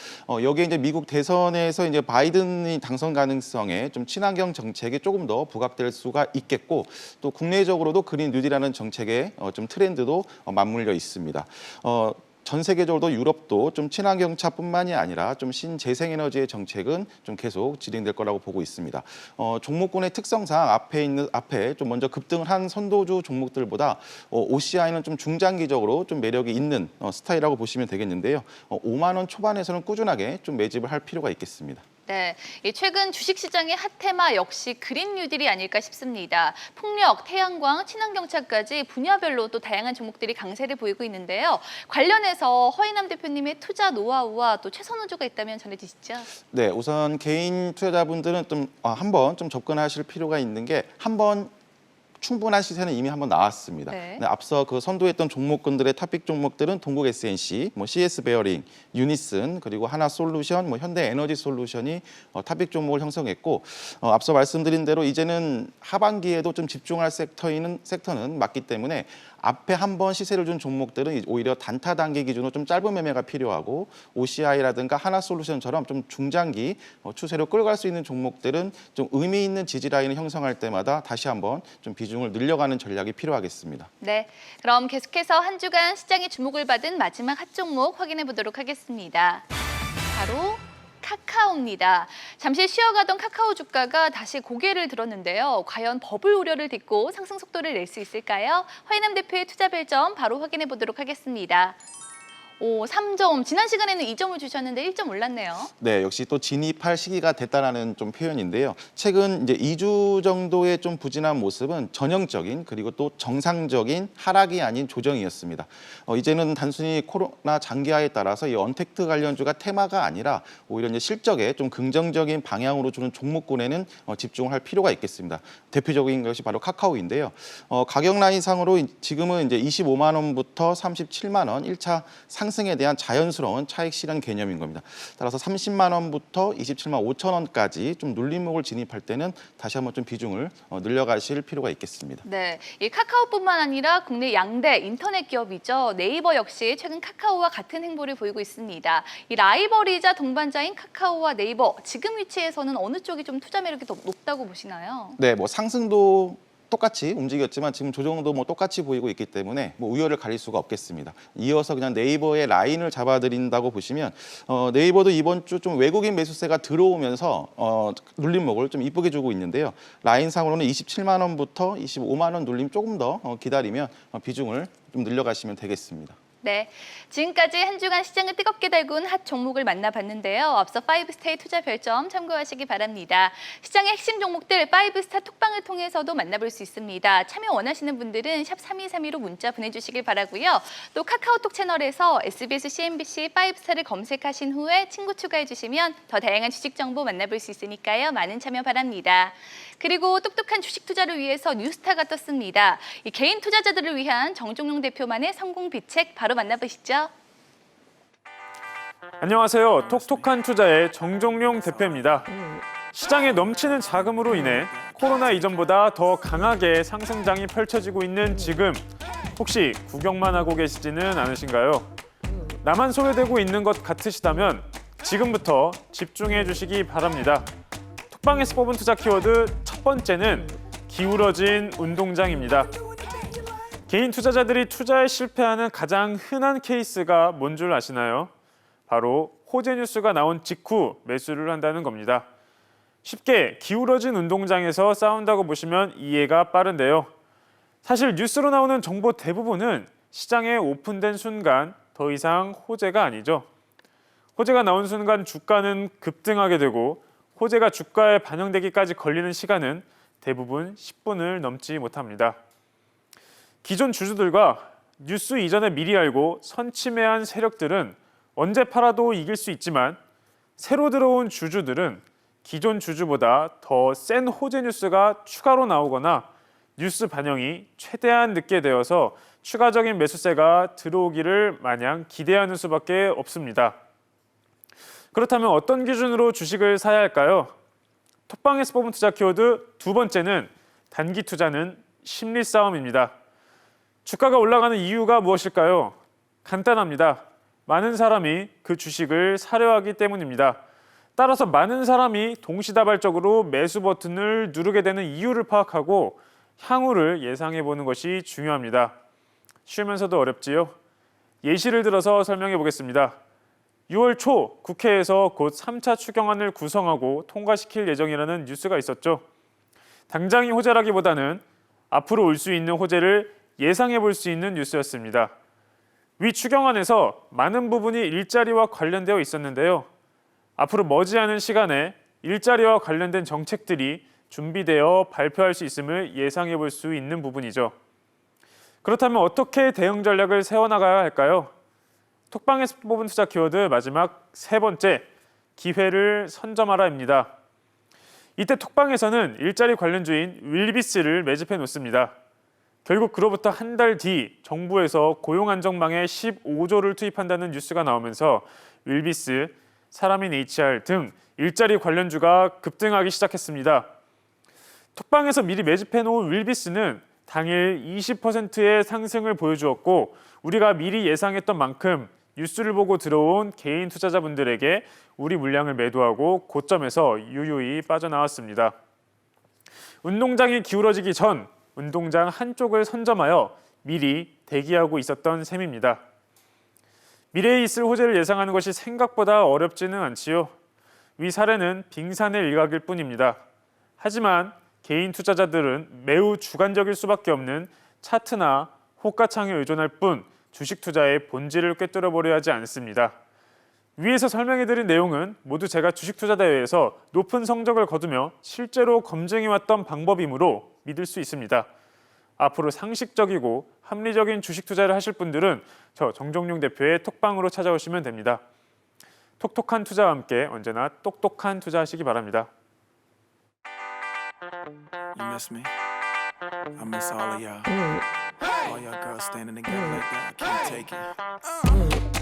여기에 이제 미국 대선에서 이제 바이든이 당선 가능성에 좀 친환경 정책이 조금 더 부각될 수가 있겠고 또 국내적으로도 그린 뉴딜이라는 정책의 좀 트렌드도 맞물려 있습니다. 전 세계적으로 유럽도 좀 친환경차뿐만이 아니라 좀 신재생에너지의 정책은 좀 계속 진행될 거라고 보고 있습니다. 종목군의 특성상 앞에 좀 먼저 급등을 한 선도주 종목들보다 OCI는 좀 중장기적으로 좀 매력이 있는 스타일이라고 보시면 되겠는데요. 5만 원 초반에서는 꾸준하게 좀 매집을 할 필요가 있겠습니다. 네, 최근 주식시장의 핫테마 역시 그린 뉴딜이 아닐까 싶습니다. 풍력, 태양광, 친환경차까지 분야별로 또 다양한 종목들이 강세를 보이고 있는데요. 관련해서 허인남 대표님의 투자 노하우와 또 최선 후주가 있다면 전해주시죠. 네, 우선 개인 투자자분들은 좀 한번 좀 접근하실 필요가 있는 게 한번 충분한 시세는 이미 한번 나왔습니다. 네. 앞서 그 선도했던 종목군들의 탑픽 종목들은 동국 SNC, 뭐 CS 베어링, 유니슨, 그리고 하나솔루션, 뭐 현대에너지솔루션이 탑픽 종목을 형성했고 앞서 말씀드린 대로 이제는 하반기에도 좀 집중할 섹터는 맞기 때문에 앞에 한번 시세를 준 종목들은 오히려 단타 단기 기준으로 좀 짧은 매매가 필요하고 OCI라든가 하나솔루션처럼 좀 중장기 추세로 끌어갈 수 있는 종목들은 좀 의미 있는 지지 라인을 형성할 때마다 다시 한번 좀 비중을 늘려가는 전략이 필요하겠습니다. 네, 그럼 계속해서 한 주간 시장의 주목을 받은 마지막 핫 종목 확인해 보도록 하겠습니다. 바로 카카오입니다. 잠시 쉬어가던 카카오 주가가 다시 고개를 들었는데요. 과연 버블 우려를 딛고 상승 속도를 낼 수 있을까요? 허인남 대표의 투자 별점 바로 확인해 보도록 하겠습니다. 3점. 지난 시간에는 2점을 주셨는데 1점 올랐네요. 네, 역시 또 진입할 시기가 됐다라는 좀 표현인데요. 최근 이제 2주 정도의 좀 부진한 모습은 전형적인 그리고 또 정상적인 하락이 아닌 조정이었습니다. 이제는 단순히 코로나 장기화에 따라서 이 언택트 관련주가 테마가 아니라 오히려 이제 실적에 좀 긍정적인 방향으로 주는 종목군에는 집중을 할 필요가 있겠습니다. 대표적인 것이 바로 카카오인데요. 가격 라인상으로 지금은 이제 25만 원부터 37만 원 1차 상승에 대한 자연스러운 차익 실현 개념인 겁니다. 따라서 30만 원부터 27만 5천 원까지 좀 눌림목을 진입할 때는 다시 한번 좀 비중을 늘려가실 필요가 있겠습니다. 네, 이 카카오뿐만 아니라 국내 양대 인터넷 기업이죠. 네이버 역시 최근 카카오와 같은 행보를 보이고 있습니다. 이 라이벌이자 동반자인 카카오와 네이버, 지금 위치에서는 어느 쪽이 좀 투자 매력이 더 높다고 보시나요? 네, 뭐 상승도 똑같이 움직였지만 지금 조정도 뭐 똑같이 보이고 있기 때문에 뭐 우열을 가릴 수가 없겠습니다. 이어서 그냥 네이버의 라인을 잡아드린다고 보시면 네이버도 이번 주 좀 외국인 매수세가 들어오면서 눌림목을 좀 이쁘게 주고 있는데요. 라인상으로는 27만 원부터 25만 원 눌림 조금 더 기다리면 비중을 좀 늘려가시면 되겠습니다. 네, 지금까지 한 주간 시장을 뜨겁게 달군 핫 종목을 만나봤는데요. 앞서 5스타의 투자 별점 참고하시기 바랍니다. 시장의 핵심 종목들 5스타 톡방을 통해서도 만나볼 수 있습니다. 참여 원하시는 분들은 샵 3232로 문자 보내주시길 바라고요. 또 카카오톡 채널에서 SBS CNBC 5스타를 검색하신 후에 친구 추가해주시면 더 다양한 주식 정보 만나볼 수 있으니까요. 많은 참여 바랍니다. 그리고 똑똑한 주식 투자를 위해서 뉴스타가 떴습니다. 이 개인 투자자들을 위한 정종용 대표만의 성공 비책 바로 만나보시죠. 안녕하세요. 톡톡한 투자의 정종용 대표입니다. 시장에 넘치는 자금으로 인해 코로나 이전보다 더 강하게 상승장이 펼쳐지고 있는 지금, 혹시 구경만 하고 계시지는 않으신가요? 나만 소외되고 있는 것 같으시다면 지금부터 집중해 주시기 바랍니다. 톡방에서 뽑은 투자 키워드 첫 번째는 기울어진 운동장입니다. 개인 투자자들이 투자에 실패하는 가장 흔한 케이스가 뭔 줄 아시나요? 바로 호재 뉴스가 나온 직후 매수를 한다는 겁니다. 쉽게 기울어진 운동장에서 싸운다고 보시면 이해가 빠른데요. 사실 뉴스로 나오는 정보 대부분은 시장에 오픈된 순간 더 이상 호재가 아니죠. 호재가 나온 순간 주가는 급등하게 되고 호재가 주가에 반영되기까지 걸리는 시간은 대부분 10분을 넘지 못합니다. 기존 주주들과 뉴스 이전에 미리 알고 선침해한 세력들은 언제 팔아도 이길 수 있지만 새로 들어온 주주들은 기존 주주보다 더 센 호재 뉴스가 추가로 나오거나 뉴스 반영이 최대한 늦게 되어서 추가적인 매수세가 들어오기를 마냥 기대하는 수밖에 없습니다. 그렇다면 어떤 기준으로 주식을 사야 할까요? 톡방에서 뽑은 투자 키워드 두 번째는 단기 투자는 심리 싸움입니다. 주가가 올라가는 이유가 무엇일까요? 간단합니다. 많은 사람이 그 주식을 사려 하기 때문입니다. 따라서 많은 사람이 동시다발적으로 매수 버튼을 누르게 되는 이유를 파악하고 향후를 예상해 보는 것이 중요합니다. 쉬우면서도 어렵지요? 예시를 들어서 설명해 보겠습니다. 6월 초 국회에서 곧 3차 추경안을 구성하고 통과시킬 예정이라는 뉴스가 있었죠. 당장이 호재라기보다는 앞으로 올 수 있는 호재를 예상해 볼 수 있는 뉴스였습니다. 위 추경안에서 많은 부분이 일자리와 관련되어 있었는데요. 앞으로 머지않은 시간에 일자리와 관련된 정책들이 준비되어 발표할 수 있음을 예상해 볼 수 있는 부분이죠. 그렇다면 어떻게 대응 전략을 세워나가야 할까요? 톡방에서 뽑은 투자 키워드 마지막 세 번째, 기회를 선점하라입니다. 이때 톡방에서는 일자리 관련주인 윌비스를 매집해 놓습니다. 결국 그로부터 한 달 뒤 정부에서 고용안정망에 15조를 투입한다는 뉴스가 나오면서 윌비스, 사람인 HR 등 일자리 관련주가 급등하기 시작했습니다. 톡방에서 미리 매집해 놓은 윌비스는 당일 20%의 상승을 보여주었고 우리가 미리 예상했던 만큼 뉴스를 보고 들어온 개인 투자자분들에게 우리 물량을 매도하고 고점에서 유유히 빠져나왔습니다. 운동장이 기울어지기 전 운동장 한쪽을 선점하여 미리 대기하고 있었던 셈입니다. 미래에 있을 호재를 예상하는 것이 생각보다 어렵지는 않지요. 위 사례는 빙산의 일각일 뿐입니다. 하지만 개인 투자자들은 매우 주관적일 수밖에 없는 차트나 호가창에 의존할 뿐 주식 투자의 본질을 꿰뚫어보려 하지 않습니다. 위에서 설명해드린 내용은 모두 제가 주식 투자 대회에서 높은 성적을 거두며 실제로 검증해왔던 방법이므로 믿을 수 있습니다. 앞으로 상식적이고 합리적인 주식 투자를 하실 분들은 저 정종용 대표의 톡방으로 찾아오시면 됩니다. 톡톡한 투자와 함께 언제나 똑똑한 투자하시기 바랍니다. You miss me? I miss all of y'all. All y'all girls standing together like that. I can't take it.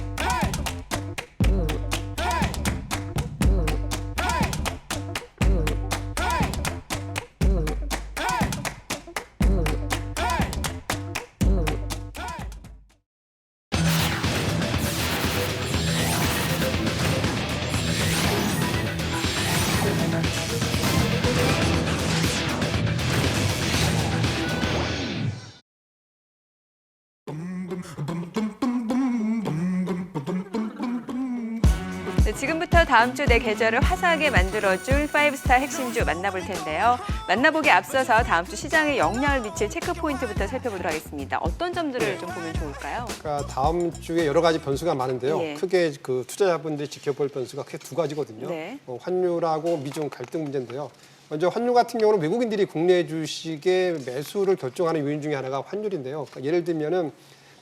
네, 지금부터 다음 주 내 계절을 화사하게 만들어줄 5스타 핵심주 만나볼 텐데요. 만나보기 앞서서 다음 주 시장에 영향을 미칠 체크 포인트부터 살펴보도록 하겠습니다. 어떤 점들을 좀 보면 좋을까요? 그러니까 다음 주에 여러 가지 변수가 많은데요. 예. 크게 그 투자자분들이 지켜볼 변수가 크게 두 가지거든요. 네. 환율하고 미중 갈등 문제인데요. 먼저 환율 같은 경우는 외국인들이 국내 주식의 매수를 결정하는 요인 중에 하나가 환율인데요. 그러니까 예를 들면은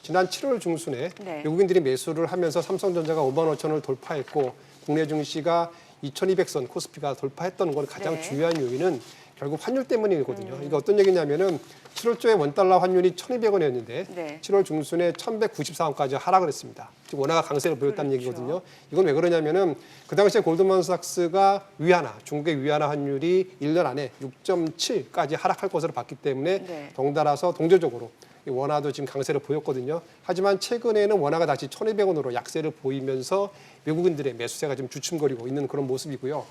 지난 7월 중순에 네. 외국인들이 매수를 하면서 삼성전자가 5만 5천 원을 돌파했고 국내 증시가 2,200선 코스피가 돌파했던 건 가장 네. 중요한 요인은 결국 환율 때문이거든요. 이게 어떤 얘기냐면은 7월 초에 원달러 환율이 1,200원이었는데 네. 7월 중순에 1,194원까지 하락을 했습니다. 즉 원화가 강세를 보였다는 그렇죠. 얘기거든요. 이건 왜 그러냐면은 그 당시에 골드만삭스가 위안화, 중국의 위안화 환율이 1년 안에 6.7까지 하락할 것으로 봤기 때문에 네. 덩달아서 동조적으로 이 원화도 지금 강세를 보였거든요. 하지만 최근에는 원화가 다시 1,200원으로 약세를 보이면서 외국인들의 매수세가 지금 주춤거리고 있는 그런 모습이고요.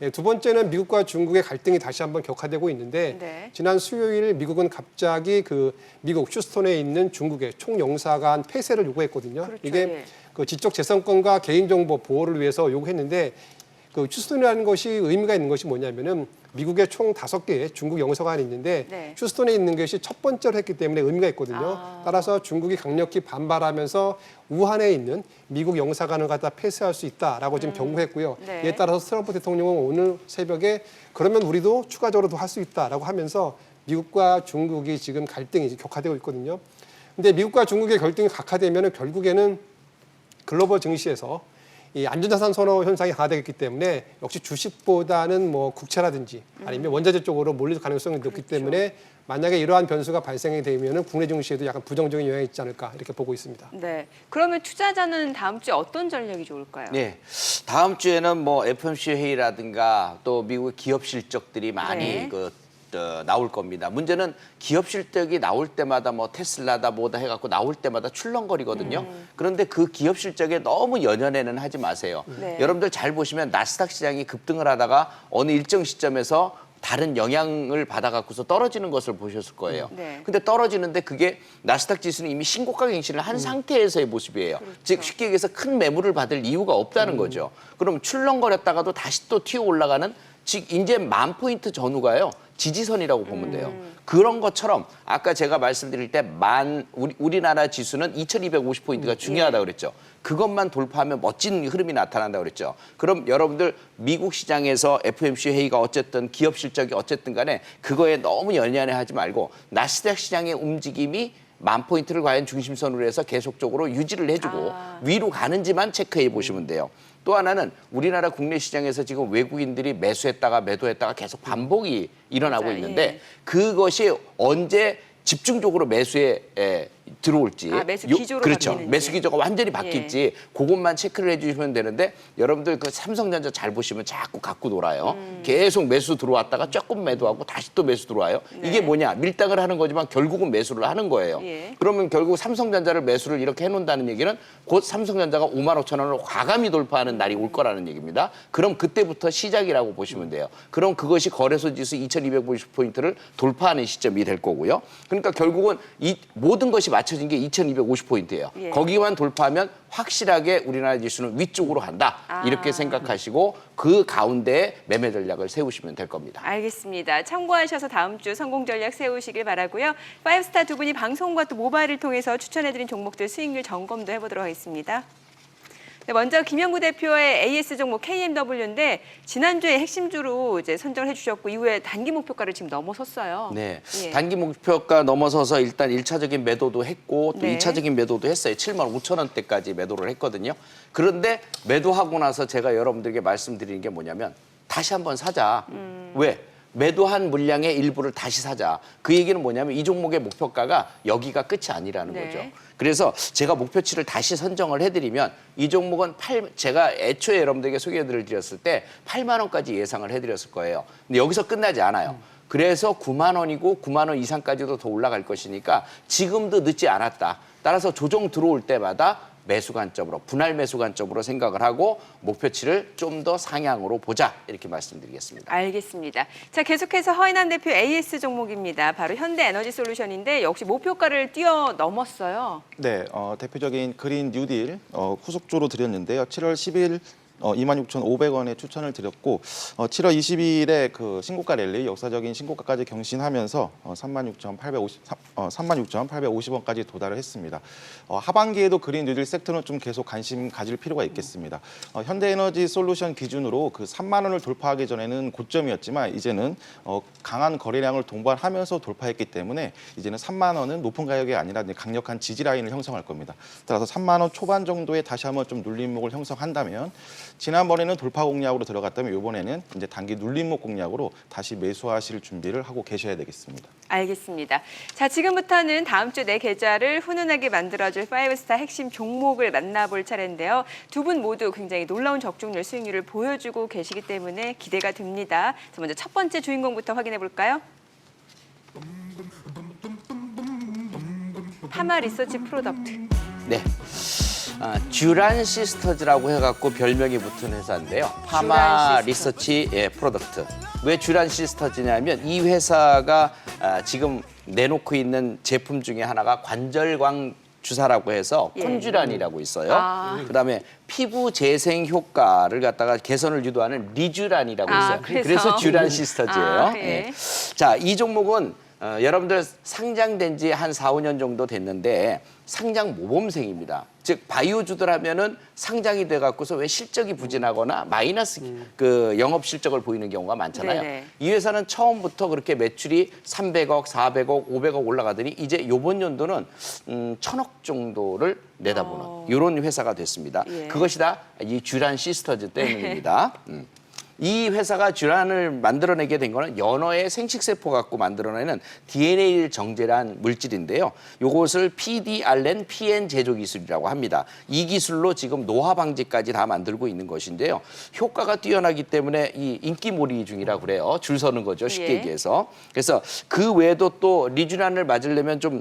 예, 두 번째는 미국과 중국의 갈등이 다시 한번 격화되고 있는데 네. 지난 수요일 미국은 갑자기 그 미국 휴스톤에 있는 중국의 총영사관 폐쇄를 요구했거든요. 그렇죠, 이게 예. 그 지적 재산권과 개인정보 보호를 위해서 요구했는데 그 휴스톤이라는 것이 의미가 있는 것이 뭐냐면은 미국의 총 5개의 중국 영사관이 있는데 네. 휴스톤에 있는 것이 첫 번째로 했기 때문에 의미가 있거든요. 따라서 중국이 강력히 반발하면서 우한에 있는 미국 영사관을 갖다 폐쇄할 수 있다라고 지금 경고했고요. 네. 이에 따라서 트럼프 대통령은 오늘 새벽에 그러면 우리도 추가적으로도 할 수 있다라고 하면서 미국과 중국이 지금 갈등이 이제 격화되고 있거든요. 근데 미국과 중국의 갈등이 격화되면은 결국에는 글로벌 증시에서 이 안전자산 선호 현상이 강화되기 때문에 역시 주식보다는 뭐 국채라든지 아니면 원자재 쪽으로 몰릴 가능성이 높기 때문에 만약에 이러한 변수가 발생이 되면은 국내 증시에도 약간 부정적인 영향이 있지 않을까 이렇게 보고 있습니다. 네. 그러면 투자자는 다음 주에 어떤 전략이 좋을까요? 네, 다음 주에는 뭐 FOMC 회의라든가 또 미국의 기업 실적들이 많이 네. 나올 겁니다. 문제는 기업 실적이 나올 때마다 뭐 테슬라다 뭐다 해갖고 나올 때마다 출렁거리거든요. 그런데 그 기업 실적에 너무 연연해는 하지 마세요. 네. 여러분들 잘 보시면 나스닥 시장이 급등을 하다가 어느 일정 시점에서 다른 영향을 받아갖고서 떨어지는 것을 보셨을 거예요. 네. 근데 떨어지는데 그게 나스닥 지수는 이미 신고가 갱신을 한 상태에서의 모습이에요. 즉 쉽게 얘기해서 큰 매물을 받을 이유가 없다는 거죠. 그럼 출렁거렸다가도 다시 또 튀어 올라가는 즉 이제 10,000포인트 전후가요. 지지선이라고 보면 돼요. 그런 것처럼 아까 제가 말씀드릴 때 우리나라 지수는 2,250포인트가 중요하다고 그랬죠. 그것만 돌파하면 멋진 흐름이 나타난다고 그랬죠. 그럼 여러분들 미국 시장에서 FOMC 회의가 어쨌든 기업 실적이 어쨌든 간에 그거에 너무 연연해하지 말고 나스닥 시장의 움직임이 10,000포인트를 과연 중심선으로 해서 계속적으로 유지를 해주고 위로 가는지만 체크해 보시면 돼요. 또 하나는 우리나라 국내 시장에서 지금 외국인들이 매수했다가 매도했다가 계속 반복이 일어나고 맞아요. 있는데 예. 그것이 언제 집중적으로 매수에 들어올지 매수 기조로 그렇죠. 바뀌는지. 매수 기조가 완전히 바뀔지 그것만 체크를 해주시면 되는데 여러분들 그 삼성전자 잘 보시면 자꾸 갖고 놀아요. 계속 매수 들어왔다가 조금 매도하고 다시 또 매수 들어와요. 네. 이게 뭐냐 밀당을 하는 거지만 결국은 매수를 하는 거예요. 예. 그러면 결국 삼성전자를 매수를 이렇게 해놓는다는 얘기는 곧 삼성전자가 55,000원을 과감히 돌파하는 날이 올 거라는 얘기입니다. 그럼 그때부터 시작이라고 보시면 돼요. 그럼 그것이 거래소 지수 2,250포인트를 돌파하는 시점이 될 거고요. 그러니까 결국은 이 모든 것이 맞춰진 게 2250포인트예요. 예. 거기만 돌파하면 확실하게 우리나라 지수는 위쪽으로 간다. 이렇게 생각하시고 그 가운데에 매매 전략을 세우시면 될 겁니다. 알겠습니다. 참고하셔서 다음 주 성공 전략 세우시길 바라고요. 파이브스타 두 분이 방송과 또 모바일을 통해서 추천해드린 종목들 수익률 점검도 해보도록 하겠습니다. 네, 먼저 김영구 대표의 AS 종목 KMW인데 지난주에 핵심주로 이제 선정을 해주셨고 이후에 단기 목표가를 지금 넘어섰어요. 네. 예. 단기 목표가 넘어서서 일단 1차적인 매도도 했고 또 네. 2차적인 매도도 했어요. 7만 5천 원대까지 매도를 했거든요. 그런데 매도하고 나서 제가 여러분들에게 말씀드리는 게 뭐냐면 다시 한번 사자. 왜? 매도한 물량의 일부를 다시 사자. 그 얘기는 뭐냐면 이 종목의 목표가가 여기가 끝이 아니라는 네. 거죠. 그래서 제가 목표치를 다시 선정을 해드리면 이 종목은 제가 애초에 여러분들에게 소개를 드렸을 때 8만 원까지 예상을 해드렸을 거예요. 근데 여기서 끝나지 않아요. 그래서 9만 원이고 9만 원 이상까지도 더 올라갈 것이니까 지금도 늦지 않았다. 따라서 조정 들어올 때마다 매수 관점으로, 분할 매수 관점으로 생각을 하고 목표치를 좀 더 상향으로 보자 이렇게 말씀드리겠습니다. 알겠습니다. 자, 계속해서 허인한 대표 AS 종목입니다. 바로 현대에너지솔루션인데 역시 목표가를 뛰어넘었어요. 네, 대표적인 그린 뉴딜 후속주로 드렸는데요. 7월 10일 26,500원에 추천을 드렸고 7월 20일에 그 신고가 랠리 역사적인 신고가까지 경신하면서 36,850원까지 도달을 했습니다. 하반기에도 그린 뉴딜 섹터는 좀 계속 관심 가질 필요가 있겠습니다. 현대에너지 솔루션 기준으로 그 3만 원을 돌파하기 전에는 고점이었지만 이제는 강한 거래량을 동반하면서 돌파했기 때문에 이제는 3만 원은 높은 가격이 아니라 강력한 지지 라인을 형성할 겁니다. 따라서 3만 원 초반 정도에 다시 한번 좀 눌림목을 형성한다면 지난번에는 돌파 공략으로 들어갔다면 이번에는 이제 단기 눌림목 공략으로 다시 매수하실 준비를 하고 계셔야 되겠습니다. 알겠습니다. 자, 지금부터는 다음 주 내 계좌를 훈훈하게 만들어줄 파이브스타 핵심 종목을 만나볼 차례인데요. 두 분 모두 굉장히 놀라운 적중률 수익률을 보여주고 계시기 때문에 기대가 됩니다. 자, 먼저 첫 번째 주인공부터 확인해 볼까요? 파마 리서치 프로덕트. 네. 듀란 시스터즈라고 해갖고 별명이 붙은 회사인데요. 파마 듀란 리서치 프로덕트. 왜 듀란 시스터즈냐면 이 회사가 지금 내놓고 있는 제품 중에 하나가 관절광 주사라고 해서 예. 콘듀란이라고 있어요. 그다음에 피부 재생 효과를 갖다가 개선을 유도하는 리쥬란이라고 있어요. 그래서 듀란 시스터즈예요. 예. 자, 이 종목은 여러분들 상장된 지 한 4, 5년 정도 됐는데 상장 모범생입니다. 즉 바이오주들 하면은 상장이 돼 갖고서 왜 실적이 부진하거나 마이너스 그 영업 실적을 보이는 경우가 많잖아요. 네네. 이 회사는 처음부터 그렇게 매출이 300억, 400억, 500억 올라가더니 이제 이번 연도는 1,000억 정도를 내다보는 이런 회사가 됐습니다. 예. 그것이 다 이 듀란 시스터즈 때문입니다. 이 회사가 듀란을 만들어내게 된 거는 연어의 생식세포 갖고 만들어내는 DNA를 정제한 물질인데요. 이것을 PDRN, PN 제조 기술이라고 합니다. 이 기술로 지금 노화 방지까지 다 만들고 있는 것인데요. 효과가 뛰어나기 때문에 이 인기몰이 중이라고 그래요. 줄 서는 거죠, 쉽게 예. 얘기해서. 그래서 그 외에도 또 리쥬란을 맞으려면 좀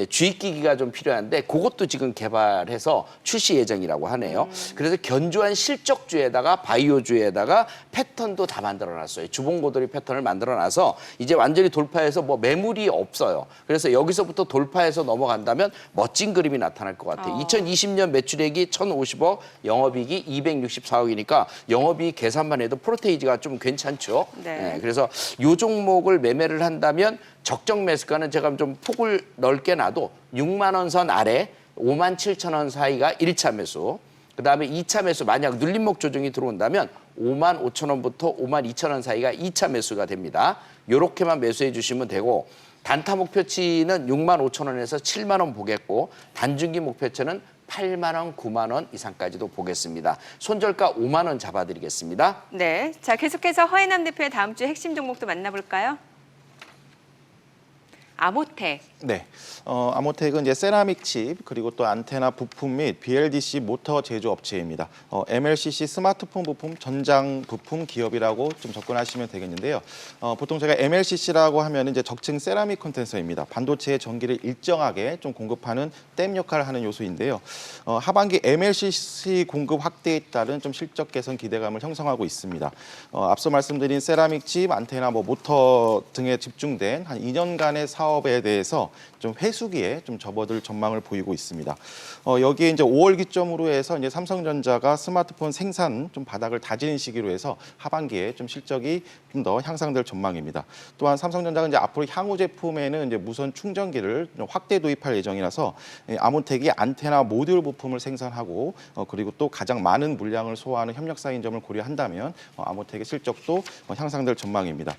주입기기가 좀 필요한데 그것도 지금 개발해서 출시 예정이라고 하네요. 그래서 견조한 실적주에다가 바이오주에다가 패턴도 다 만들어놨어요. 주봉고돌이 패턴을 만들어놔서 이제 완전히 돌파해서 뭐 매물이 없어요. 그래서 여기서부터 돌파해서 넘어간다면 멋진 그림이 나타날 것 같아요. 2020년 매출액이 1,050억, 영업이익이 264억이니까 영업이익 계산만 해도 프로테이지가 좀 괜찮죠. 네. 그래서 이 종목을 매매를 한다면 적정 매수가는 제가 좀 폭을 넓게 놔도 6만 원 선 아래 5만 7천 원 사이가 1차 매수. 그다음에 2차 매수 만약 눌림목 조정이 들어온다면 5만 5천 원부터 5만 2천 원 사이가 2차 매수가 됩니다. 이렇게만 매수해 주시면 되고 단타 목표치는 6만 5천 원에서 7만 원 보겠고 단중기 목표치는 8만 원, 9만 원 이상까지도 보겠습니다. 손절가 5만 원 잡아드리겠습니다. 네, 자 계속해서 허인남 대표의 다음 주 핵심 종목도 만나볼까요? 아모텍. 네, 아모텍은 이제 세라믹 칩 그리고 또 안테나 부품 및 BLDC 모터 제조 업체입니다. MLCC 스마트폰 부품 전장 부품 기업이라고 좀 접근하시면 되겠는데요. 보통 제가 MLCC라고 하면 이제 적층 세라믹 콘덴서입니다. 반도체의 전기를 일정하게 좀 공급하는 댐 역할을 하는 요소인데요. 하반기 MLCC 공급 확대에 따른 좀 실적 개선 기대감을 형성하고 있습니다. 앞서 말씀드린 세라믹 칩, 안테나, 모터 등에 집중된 한 2년간의 사업 사업에 대해서 좀 회수기에 좀 접어들 전망을 보이고 있습니다. 여기에 이제 5월 기점으로 해서 이제 삼성전자가 스마트폰 생산 좀 바닥을 다지는 시기로 해서 하반기에 좀 실적이 좀 더 향상될 전망입니다. 또한 삼성전자가 이제 앞으로 향후 제품에는 이제 무선 충전기를 좀 확대 도입할 예정이라서 아모텍이 안테나 모듈 부품을 생산하고 그리고 또 가장 많은 물량을 소화하는 협력사인 점을 고려한다면 아모텍의 실적도 향상될 전망입니다.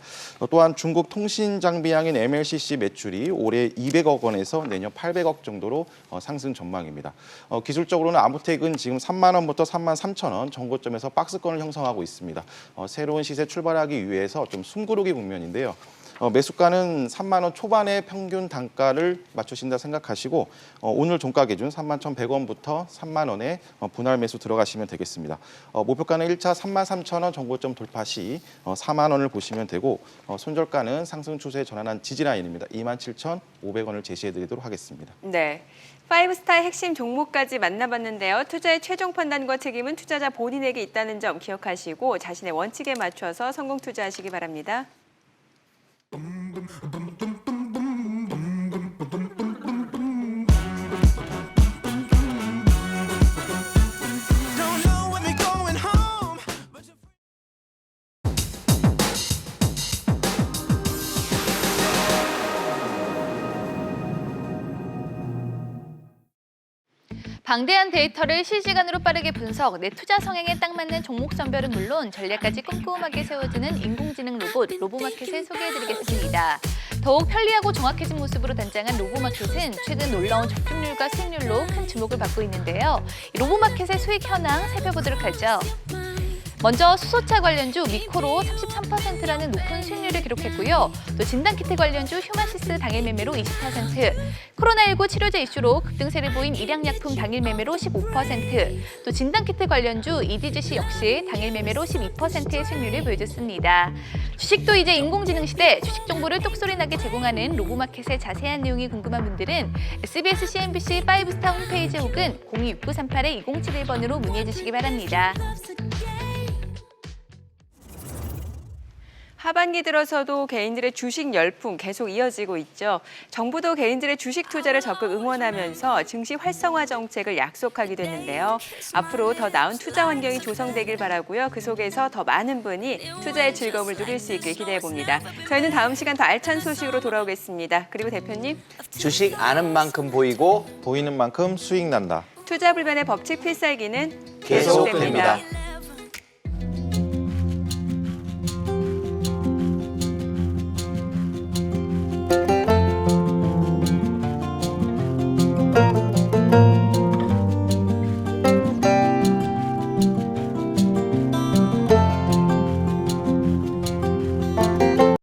또한 중국 통신 장비양인 MLCC 매출이 올해 200억 원에서 내년 800억 정도로 상승 전망입니다. 기술적으로는 아모텍은 지금 3만 원부터 3만 3천 원 정고점에서 박스권을 형성하고 있습니다. 새로운 시세 출발하기 위해서 좀 숨고르기 국면인데요. 매수가는 3만 원 초반의 평균 단가를 맞추신다 생각하시고 오늘 종가 기준 3만 1,100원부터 3만 원에 분할 매수 들어가시면 되겠습니다. 목표가는 1차 3만 3천 원 정고점 돌파 시 4만 원을 보시면 되고 손절가는 상승 추세에 전환한 지지라인입니다. 27,500원을 제시해드리도록 하겠습니다. 네. 5스타의 핵심 종목까지 만나봤는데요. 투자의 최종 판단과 책임은 투자자 본인에게 있다는 점 기억하시고 자신의 원칙에 맞춰서 성공 투자하시기 바랍니다. Don't know when they're going home. 방대한 데이터를 실시간으로 빠르게 분석, 내 투자 성향에 딱 맞는 종목 선별은 물론 전략까지 꼼꼼하게 세워주는 인공지능 로봇, 로보마켓을 소개해드리겠습니다. 더욱 편리하고 정확해진 모습으로 단장한 로보마켓은 최근 놀라운 적중률과 수익률로 큰 주목을 받고 있는데요. 이 로보마켓의 수익 현황 살펴보도록 하죠. 먼저 수소차 관련주 미코로 33%라는 높은 수익률을 기록했고요. 또 진단키트 관련주 휴마시스 당일 매매로 20%, 코로나19 치료제 이슈로 급등세를 보인 일양약품 당일 매매로 15%, 또 진단키트 관련주 EDGC 역시 당일 매매로 12%의 수익률을 보여줬습니다. 주식도 이제 인공지능 시대, 주식 정보를 똑소리 나게 제공하는 로보마켓의 자세한 내용이 궁금한 분들은 SBS CNBC 5스타 홈페이지 혹은 026938-2071번으로 문의해 주시기 바랍니다. 하반기 들어서도 개인들의 주식 열풍 계속 이어지고 있죠. 정부도 개인들의 주식 투자를 적극 응원하면서 증시 활성화 정책을 약속하기도 했는데요. 앞으로 더 나은 투자 환경이 조성되길 바라고요. 그 속에서 더 많은 분이 투자의 즐거움을 누릴 수 있길 기대해 봅니다. 저희는 다음 시간 더 알찬 소식으로 돌아오겠습니다. 그리고 대표님, 주식 아는 만큼 보이고 보이는 만큼 수익 난다. 투자 불변의 법칙 필살기는 계속됩니다.